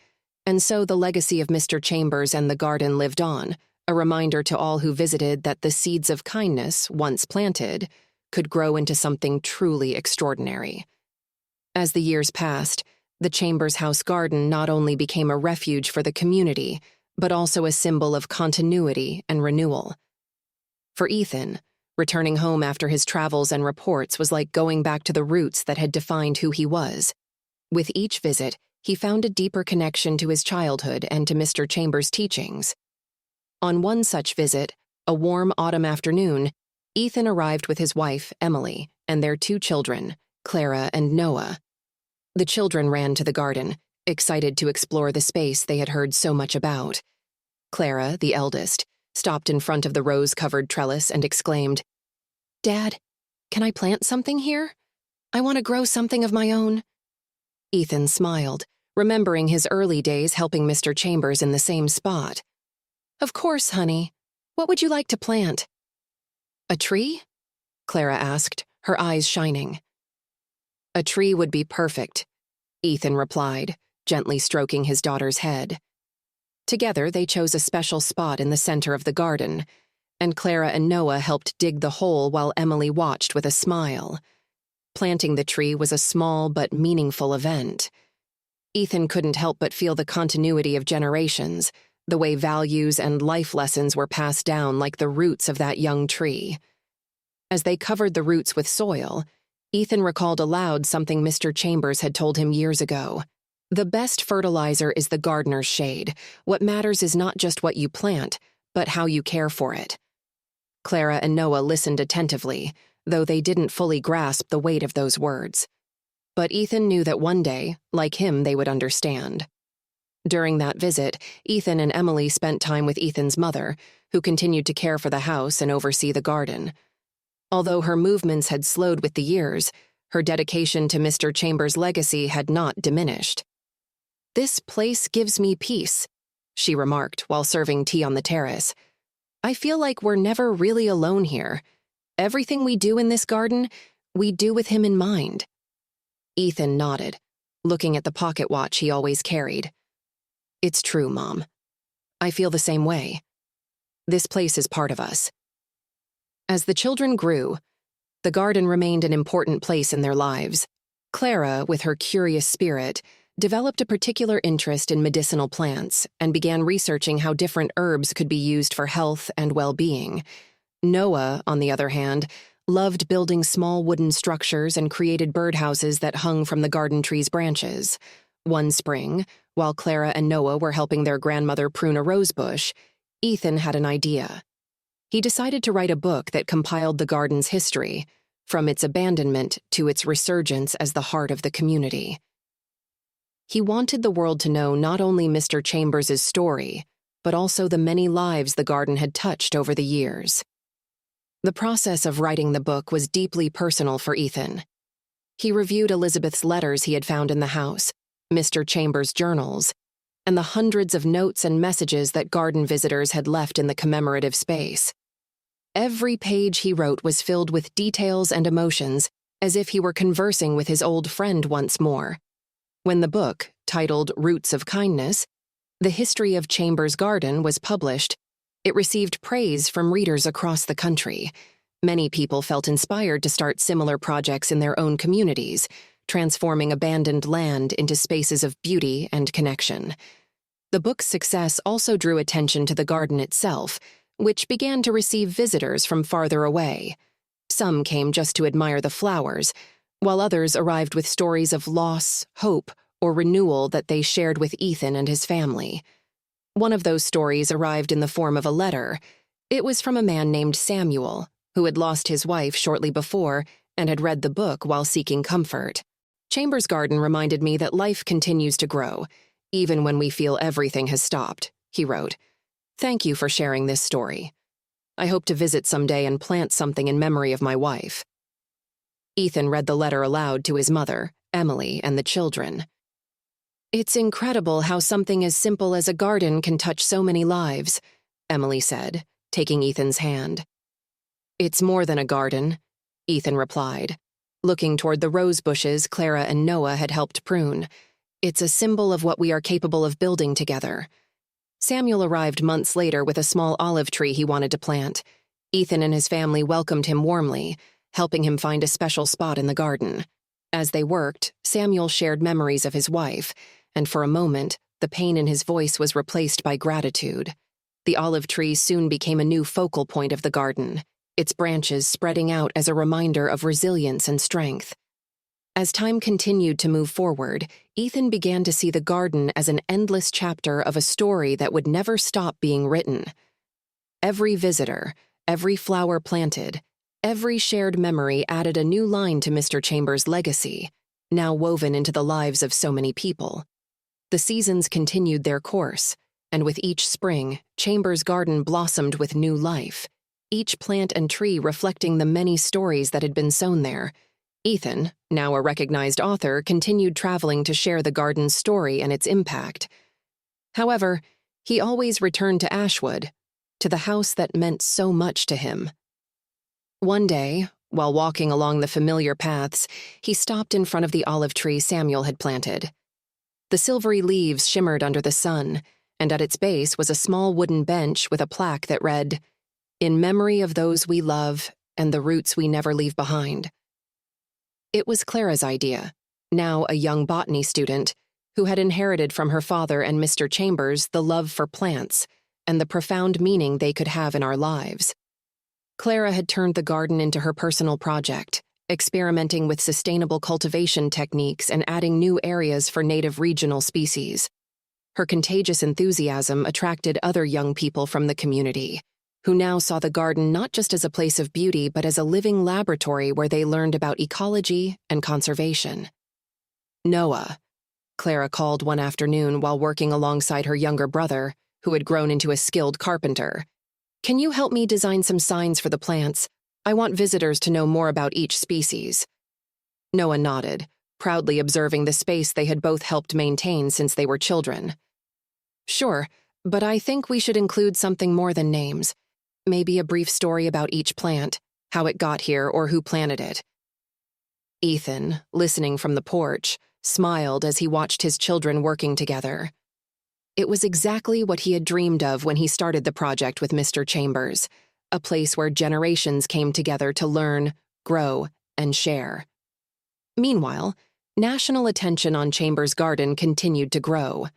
And so the legacy of Mr. Chambers and the garden lived on, a reminder to all who visited that the seeds of kindness, once planted, could grow into something truly extraordinary. As the years passed, the Chambers House garden not only became a refuge for the community, but also a symbol of continuity and renewal. For Ethan, returning home after his travels and reports was like going back to the roots that had defined who he was. With each visit, he found a deeper connection to his childhood and to Mr. Chambers' teachings. On one such visit, a warm autumn afternoon, Ethan arrived with his wife, Emily, and their 2 children, Clara and Noah. The children ran to the garden, excited to explore the space they had heard so much about. Clara, the eldest, stopped in front of the rose-covered trellis and exclaimed, "Dad, can I plant something here? I want to grow something of my own." Ethan smiled, remembering his early days helping Mr. Chambers in the same spot. "Of course, honey. What would you like to plant?" "A tree?" Clara asked, her eyes shining. "A tree would be perfect," Ethan replied, gently stroking his daughter's head. Together, they chose a special spot in the center of the garden, and Clara and Noah helped dig the hole while Emily watched with a smile. Planting the tree was a small but meaningful event. Ethan couldn't help but feel the continuity of generations, the way values and life lessons were passed down like the roots of that young tree. As they covered the roots with soil, Ethan recalled aloud something Mr. Chambers had told him years ago. The best fertilizer is the gardener's shade. What matters is not just what you plant, but how you care for it. Clara and Noah listened attentively, though they didn't fully grasp the weight of those words. But Ethan knew that one day, like him, they would understand. During that visit, Ethan and Emily spent time with Ethan's mother, who continued to care for the house and oversee the garden. Although her movements had slowed with the years, her dedication to Mr. Chambers' legacy had not diminished. "This place gives me peace," she remarked while serving tea on the terrace. "I feel like we're never really alone here. Everything we do in this garden, we do with him in mind." Ethan nodded, looking at the pocket watch he always carried. "It's true, Mom. I feel the same way. This place is part of us." As the children grew, the garden remained an important place in their lives. Clara, with her curious spirit, developed a particular interest in medicinal plants and began researching how different herbs could be used for health and well-being. Noah, on the other hand, loved building small wooden structures and created birdhouses that hung from the garden tree's branches. One spring, while Clara and Noah were helping their grandmother prune a rosebush, Ethan had an idea. He decided to write a book that compiled the garden's history, from its abandonment to its resurgence as the heart of the community. He wanted the world to know not only Mr. Chambers' story, but also the many lives the garden had touched over the years. The process of writing the book was deeply personal for Ethan. He reviewed Elizabeth's letters he had found in the house, Mr. Chambers' journals, and the hundreds of notes and messages that garden visitors had left in the commemorative space. Every page he wrote was filled with details and emotions, as if he were conversing with his old friend once more. When the book, titled Roots of Kindness, The History of Chambers' Garden, was published, it received praise from readers across the country. Many people felt inspired to start similar projects in their own communities, transforming abandoned land into spaces of beauty and connection. The book's success also drew attention to the garden itself, which began to receive visitors from farther away. Some came just to admire the flowers, while others arrived with stories of loss, hope, or renewal that they shared with Ethan and his family. One of those stories arrived in the form of a letter. It was from a man named Samuel, who had lost his wife shortly before and had read the book while seeking comfort. "Chambers' Garden reminded me that life continues to grow, even when we feel everything has stopped," he wrote. "Thank you for sharing this story. I hope to visit someday and plant something in memory of my wife." Ethan read the letter aloud to his mother, Emily, and the children. "It's incredible how something as simple as a garden can touch so many lives," Emily said, taking Ethan's hand. "It's more than a garden," Ethan replied, looking toward the rose bushes Clara and Noah had helped prune. "It's a symbol of what we are capable of building together." Samuel arrived months later with a small olive tree he wanted to plant. Ethan and his family welcomed him warmly, helping him find a special spot in the garden. As they worked, Samuel shared memories of his wife, and for a moment, the pain in his voice was replaced by gratitude. The olive tree soon became a new focal point of the garden, its branches spreading out as a reminder of resilience and strength. As time continued to move forward, Ethan began to see the garden as an endless chapter of a story that would never stop being written. Every visitor, every flower planted, every shared memory added a new line to Mr. Chambers' legacy, now woven into the lives of so many people. The seasons continued their course, and with each spring, Chambers' Garden blossomed with new life, each plant and tree reflecting the many stories that had been sown there. Ethan, now a recognized author, continued traveling to share the garden's story and its impact. However, he always returned to Ashwood, to the house that meant so much to him. One day, while walking along the familiar paths, he stopped in front of the olive tree Samuel had planted. The silvery leaves shimmered under the sun, and at its base was a small wooden bench with a plaque that read, "In memory of those we love and the roots we never leave behind." It was Clara's idea, now a young botany student, who had inherited from her father and Mr. Chambers the love for plants and the profound meaning they could have in our lives. Clara had turned the garden into her personal project, experimenting with sustainable cultivation techniques and adding new areas for native regional species. Her contagious enthusiasm attracted other young people from the community, who now saw the garden not just as a place of beauty but as a living laboratory where they learned about ecology and conservation. Noah, Clara called one afternoon while working alongside her younger brother, who had grown into a skilled carpenter. "Can you help me design some signs for the plants? I want visitors to know more about each species." Noah nodded, proudly observing the space they had both helped maintain since they were children. "Sure, but I think we should include something more than names. Maybe a brief story about each plant, how it got here or who planted it." Ethan, listening from the porch, smiled as he watched his children working together. It was exactly what he had dreamed of when he started the project with Mr. Chambers, a place where generations came together to learn, grow, and share. Meanwhile, national attention on Chambers' garden continued to grow.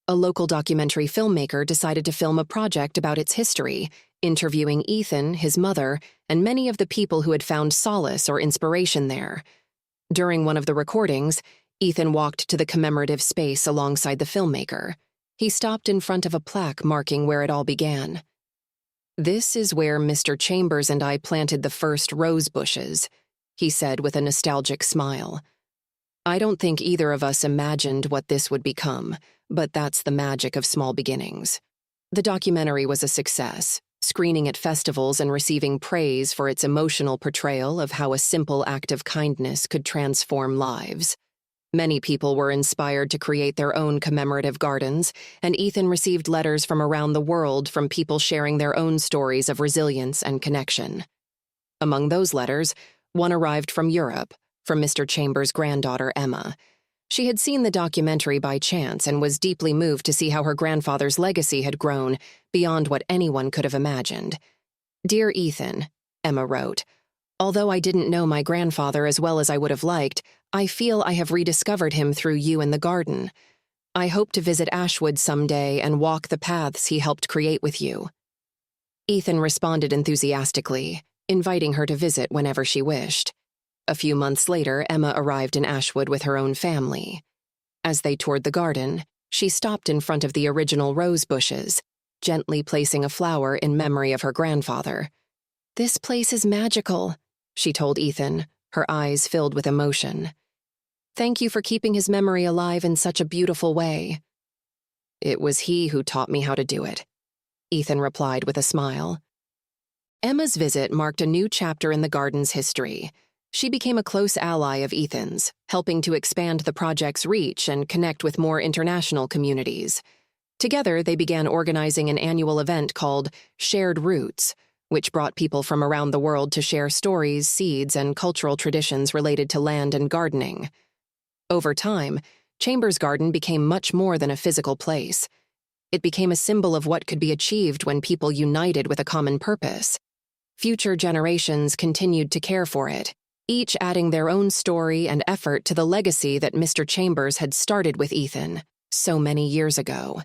A local documentary filmmaker decided to film a project about its history, interviewing Ethan, his mother, and many of the people who had found solace or inspiration there. During one of the recordings, Ethan walked to the commemorative space alongside the filmmaker. He stopped in front of a plaque marking where it all began. "This is where Mr. Chambers and I planted the first rose bushes," he said with a nostalgic smile. "I don't think either of us imagined what this would become, but that's the magic of small beginnings." The documentary was a success, screening at festivals and receiving praise for its emotional portrayal of how a simple act of kindness could transform lives. Many people were inspired to create their own commemorative gardens, and Ethan received letters from around the world from people sharing their own stories of resilience and connection. Among those letters, one arrived from Europe, from Mr. Chambers' granddaughter, Emma. She had seen the documentary by chance and was deeply moved to see how her grandfather's legacy had grown beyond what anyone could have imagined. "Dear Ethan," Emma wrote, "although I didn't know my grandfather as well as I would have liked, I feel I have rediscovered him through you in the garden. I hope to visit Ashwood someday and walk the paths he helped create with you." Ethan responded enthusiastically, inviting her to visit whenever she wished. A few months later, Emma arrived in Ashwood with her own family. As they toured the garden, she stopped in front of the original rose bushes, gently placing a flower in memory of her grandfather. "This place is magical," she told Ethan, her eyes filled with emotion. "Thank you for keeping his memory alive in such a beautiful way." "It was he who taught me how to do it," Ethan replied with a smile. Emma's visit marked a new chapter in the garden's history. She became a close ally of Ethan's, helping to expand the project's reach and connect with more international communities. Together, they began organizing an annual event called Shared Roots, which brought people from around the world to share stories, seeds, and cultural traditions related to land and gardening. Over time, Chambers' Garden became much more than a physical place. It became a symbol of what could be achieved when people united with a common purpose. Future generations continued to care for it, each adding their own story and effort to the legacy that Mr. Chambers had started with Ethan so many years ago.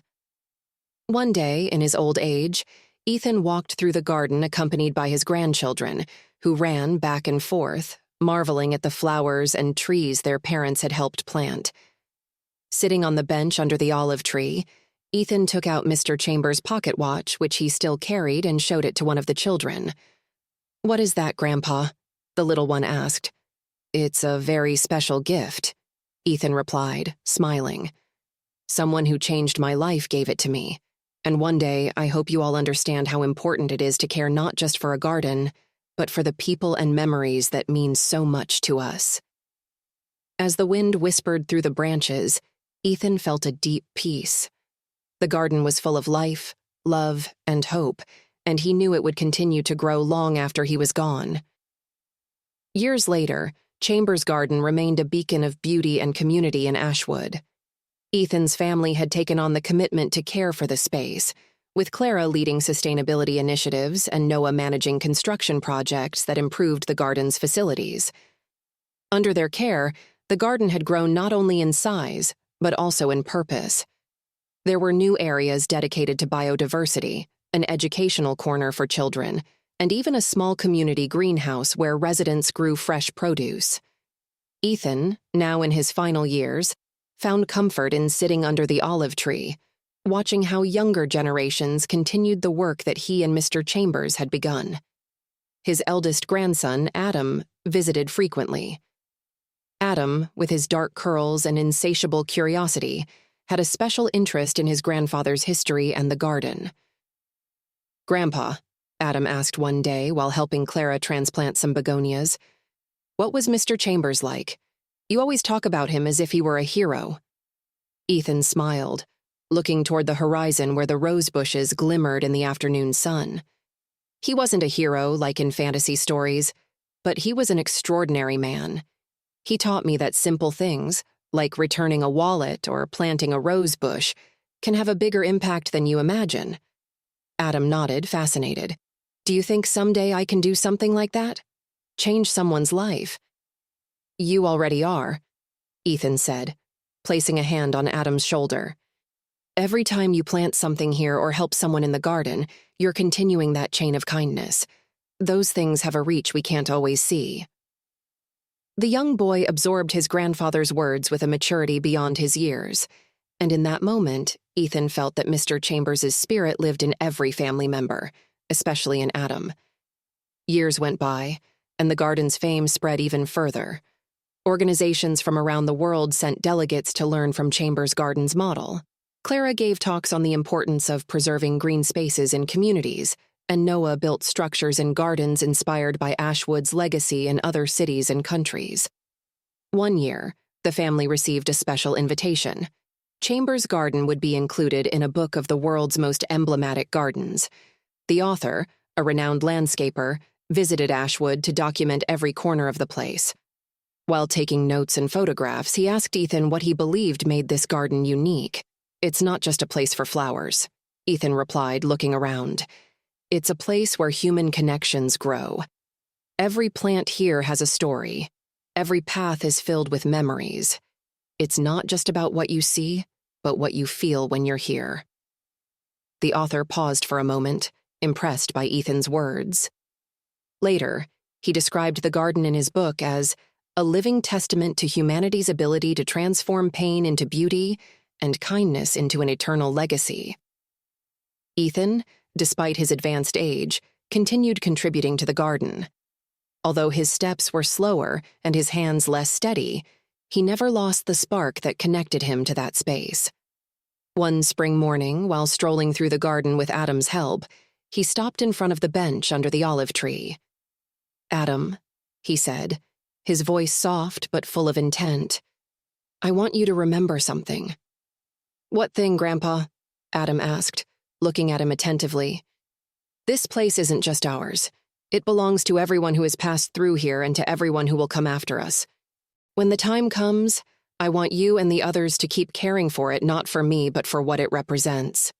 One day, in his old age, Ethan walked through the garden accompanied by his grandchildren, who ran back and forth, marveling at the flowers and trees their parents had helped plant. Sitting on the bench under the olive tree, Ethan took out Mr. Chambers' pocket watch, which he still carried, and showed it to one of the children. "What is that, Grandpa?" the little one asked. "It's a very special gift," Ethan replied, smiling. "Someone who changed my life gave it to me. And one day, I hope you all understand how important it is to care not just for a garden, but for the people and memories that mean so much to us." As the wind whispered through the branches, Ethan felt a deep peace. The garden was full of life, love, and hope, and he knew it would continue to grow long after he was gone. Years later, Chambers' Garden remained a beacon of beauty and community in Ashwood. Ethan's family had taken on the commitment to care for the space, with Clara leading sustainability initiatives and Noah managing construction projects that improved the garden's facilities. Under their care, the garden had grown not only in size, but also in purpose. There were new areas dedicated to biodiversity, an educational corner for children, and even a small community greenhouse where residents grew fresh produce. Ethan, now in his final years, found comfort in sitting under the olive tree, watching how younger generations continued the work that he and Mr. Chambers had begun. His eldest grandson, Adam, visited frequently. Adam, with his dark curls and insatiable curiosity, had a special interest in his grandfather's history and the garden. "Grandpa," Adam asked one day while helping Clara transplant some begonias, "what was Mr. Chambers like? You always talk about him as if he were a hero." Ethan smiled, looking toward the horizon where the rose bushes glimmered in the afternoon sun. "He wasn't a hero like in fantasy stories, but he was an extraordinary man. He taught me that simple things, like returning a wallet or planting a rose bush, can have a bigger impact than you imagine." Adam nodded, fascinated. "Do you think someday I can do something like that? Change someone's life?" "You already are," Ethan said, placing a hand on Adam's shoulder. "Every time you plant something here or help someone in the garden, you're continuing that chain of kindness. Those things have a reach we can't always see." The young boy absorbed his grandfather's words with a maturity beyond his years, and in that moment, Ethan felt that Mr. Chambers' spirit lived in every family member, especially in Adam. Years went by, and the garden's fame spread even further. Organizations from around the world sent delegates to learn from Chambers' Garden's model. Clara gave talks on the importance of preserving green spaces in communities, and Noah built structures in gardens inspired by Ashwood's legacy in other cities and countries. One year, the family received a special invitation. Chambers' Garden would be included in a book of the world's most emblematic gardens. The author, a renowned landscaper, visited Ashwood to document every corner of the place. While taking notes and photographs, he asked Ethan what he believed made this garden unique. "It's not just a place for flowers," Ethan replied, looking around. "It's a place where human connections grow. Every plant here has a story. Every path is filled with memories. It's not just about what you see, but what you feel when you're here." The author paused for a moment, impressed by Ethan's words. Later, he described the garden in his book as a living testament to humanity's ability to transform pain into beauty and kindness into an eternal legacy. Ethan, despite his advanced age, continued contributing to the garden. Although his steps were slower and his hands less steady, he never lost the spark that connected him to that space. One spring morning, while strolling through the garden with Adam's help, he stopped in front of the bench under the olive tree. "Adam," he said, his voice soft but full of intent, "I want you to remember something." "What thing, Grandpa?" Adam asked, looking at him attentively. "This place isn't just ours. It belongs to everyone who has passed through here and to everyone who will come after us. When the time comes, I want you and the others to keep caring for it, not for me, but for what it represents."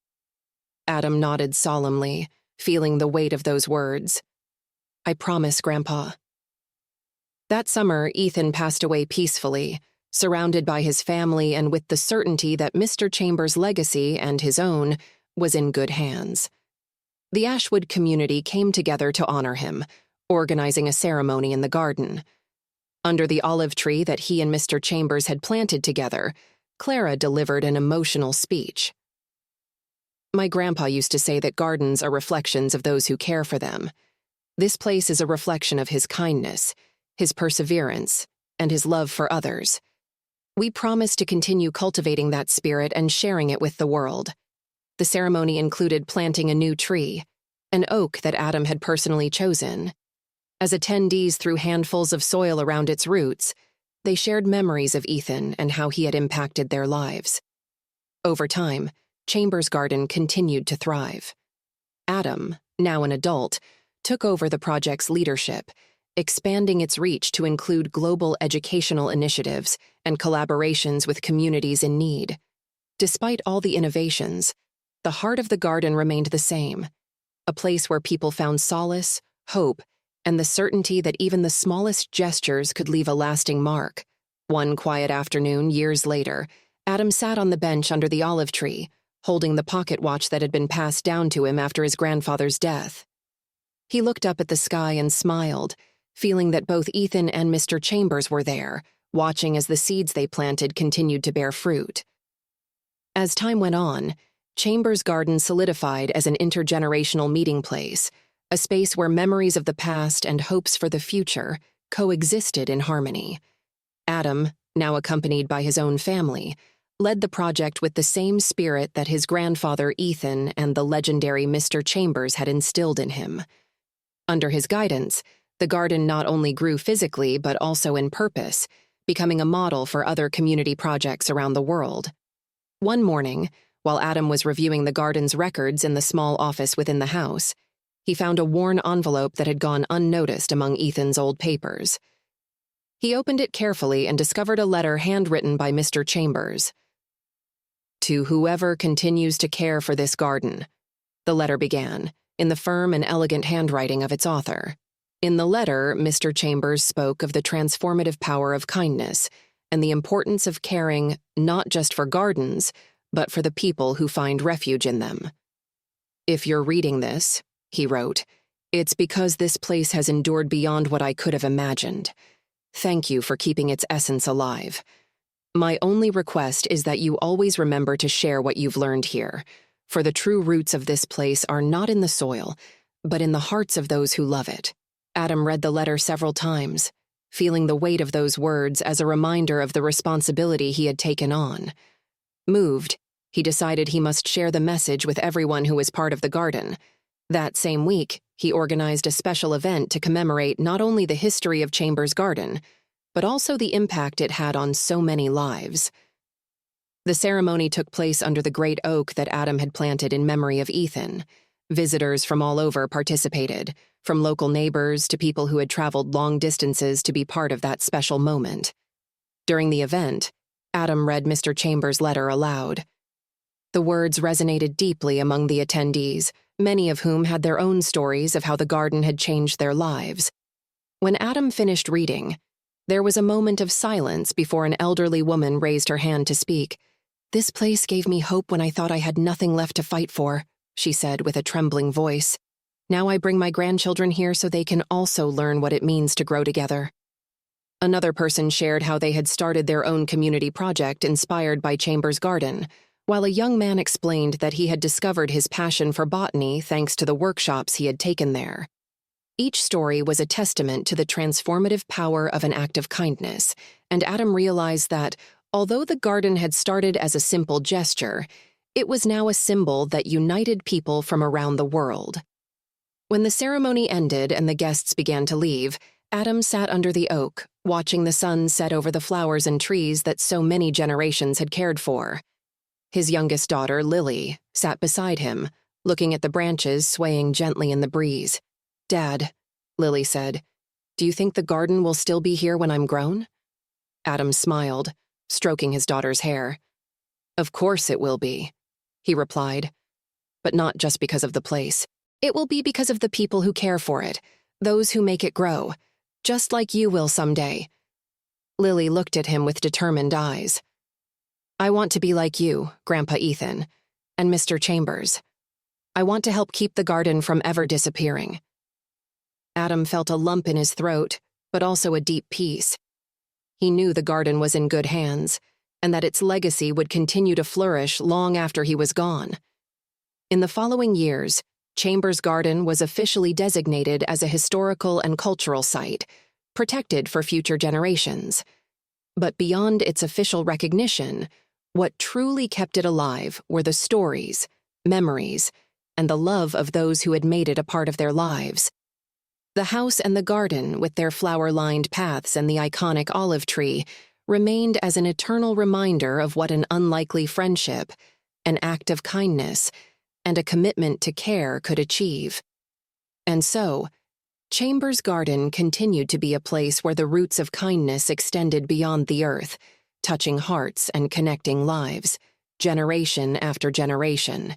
Adam nodded solemnly, feeling the weight of those words. "I promise, Grandpa." That summer, Ethan passed away peacefully, surrounded by his family and with the certainty that Mr. Chambers' legacy and his own was in good hands. The Ashwood community came together to honor him, organizing a ceremony in the garden. Under the olive tree that he and Mr. Chambers had planted together, Clara delivered an emotional speech. "My grandpa used to say that gardens are reflections of those who care for them. This place is a reflection of his kindness, his perseverance, and his love for others. We promise to continue cultivating that spirit and sharing it with the world." The ceremony included planting a new tree, an oak that Adam had personally chosen. As attendees threw handfuls of soil around its roots, they shared memories of Ethan and how he had impacted their lives. Over time, Chambers' Garden continued to thrive. Adam, now an adult, took over the project's leadership, expanding its reach to include global educational initiatives and collaborations with communities in need. Despite all the innovations, the heart of the garden remained the same, a place where people found solace, hope, and the certainty that even the smallest gestures could leave a lasting mark. One quiet afternoon, years later, Adam sat on the bench under the olive tree, holding the pocket watch that had been passed down to him after his grandfather's death. He looked up at the sky and smiled, feeling that both Ethan and Mr. Chambers were there, watching as the seeds they planted continued to bear fruit. As time went on, Chambers' garden solidified as an intergenerational meeting place, a space where memories of the past and hopes for the future coexisted in harmony. Adam, now accompanied by his own family, led the project with the same spirit that his grandfather Ethan and the legendary Mr. Chambers had instilled in him. Under his guidance, the garden not only grew physically but also in purpose, becoming a model for other community projects around the world. One morning, while Adam was reviewing the garden's records in the small office within the house, he found a worn envelope that had gone unnoticed among Ethan's old papers. He opened it carefully and discovered a letter handwritten by Mr. Chambers. "To whoever continues to care for this garden," the letter began, in the firm and elegant handwriting of its author. In the letter, Mr. Chambers spoke of the transformative power of kindness and the importance of caring not just for gardens, but for the people who find refuge in them. "If you're reading this," he wrote, "it's because this place has endured beyond what I could have imagined. Thank you for keeping its essence alive. My only request is that you always remember to share what you've learned here, for the true roots of this place are not in the soil, but in the hearts of those who love it." Adam read the letter several times, feeling the weight of those words as a reminder of the responsibility he had taken on. Moved, he decided he must share the message with everyone who was part of the garden. That same week, he organized a special event to commemorate not only the history of Chambers' Garden, but also the impact it had on so many lives. The ceremony took place under the great oak that Adam had planted in memory of Ethan. Visitors from all over participated, from local neighbors to people who had traveled long distances to be part of that special moment. During the event, Adam read Mr. Chambers' letter aloud. The words resonated deeply among the attendees, many of whom had their own stories of how the garden had changed their lives. When Adam finished reading, there was a moment of silence before an elderly woman raised her hand to speak. "This place gave me hope when I thought I had nothing left to fight for," she said with a trembling voice. "Now I bring my grandchildren here so they can also learn what it means to grow together." Another person shared how they had started their own community project inspired by Chambers' Garden, while a young man explained that he had discovered his passion for botany thanks to the workshops he had taken there. Each story was a testament to the transformative power of an act of kindness, and Adam realized that, although the garden had started as a simple gesture, it was now a symbol that united people from around the world. When the ceremony ended and the guests began to leave, Adam sat under the oak, watching the sun set over the flowers and trees that so many generations had cared for. His youngest daughter, Lily, sat beside him, looking at the branches swaying gently in the breeze. "Dad," Lily said, "do you think the garden will still be here when I'm grown?" Adam smiled, stroking his daughter's hair. "Of course it will be," he replied, "but not just because of the place. It will be because of the people who care for it, those who make it grow, just like you will someday." Lily looked at him with determined eyes. "I want to be like you, Grandpa Ethan, and Mr. Chambers. I want to help keep the garden from ever disappearing." Adam felt a lump in his throat, but also a deep peace. He knew the garden was in good hands, and that its legacy would continue to flourish long after he was gone. In the following years, Chambers' Garden was officially designated as a historical and cultural site, protected for future generations. But beyond its official recognition, what truly kept it alive were the stories, memories, and the love of those who had made it a part of their lives. The house and the garden, with their flower-lined paths and the iconic olive tree, remained as an eternal reminder of what an unlikely friendship, an act of kindness, and a commitment to care could achieve. And so, Chambers' Garden continued to be a place where the roots of kindness extended beyond the earth, touching hearts and connecting lives, generation after generation.